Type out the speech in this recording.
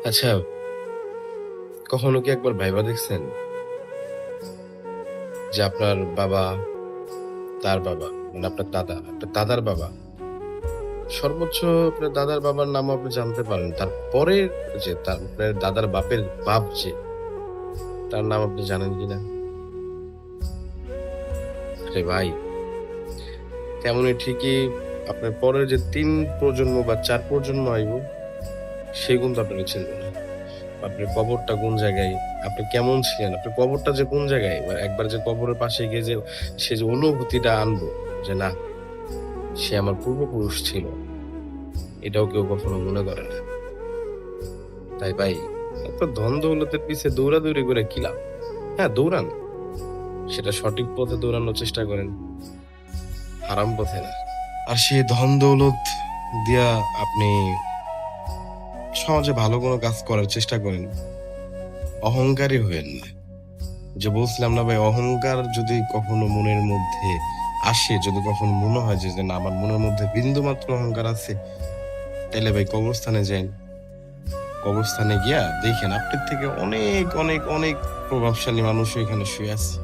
আচ্ছা, কখনো কি একবার ভাইবা দেখছেন যে আপনার বাবা, তার বাবা, মানে আপনার দাদার বাবা, সর্বোচ্চ আপনার দাদার বাবার নাম আপনি জানতে পারেন, তারপরে যে তার আপনার দাদার বাপের বাপ যে, তার নাম আপনি জানেন কিনা? আরে ভাই, তেমনি ঠিকই আপনার পরের যে ৩ প্রজন্ম বা ৪ প্রজন্ম আইব, সে কিন্তু আপনাকে চিনবে না। আপনার কবরটা কোন জায়গায়, আপনি কেমন ছিলেন, আপনার কবরটা যে কোন জায়গায়, বা একবার যে কবরের পাশে গিয়ে যে সে যে অনুভূতিটা আনবো যে না, সে আমার পূর্বপুরুষ ছিল, এটাও কেউ কখনো মনে করে না। তাই ভাই, এত ধন দৌলতের পিছে দৌড়াদৌড়ি করে কি লাভ? হ্যাঁ, দৌড়ান, সেটা সঠিক পথে দৌড়ানোর চেষ্টা করেন, হারাম পথে না। আর সেই ধন দৌলত দিয়া আপনি সমাজে ভালো কোনো কাজ করার চেষ্টা করেন, অহংকারী হয়েন না। যে বলছিলাম না ভাই, অহংকার যদি কখনো মনের মধ্যে আসে, যদি কখনো মনে হয় যে না, আমার মনের মধ্যে বিন্দু মাত্র অহংকার আছে, তাহলে ভাই কবরস্থানে যান। কবরস্থানে গিয়া দেখেন আপনার থেকে অনেক অনেক অনেক প্রভাবশালী মানুষ এখানে শুয়ে আছে।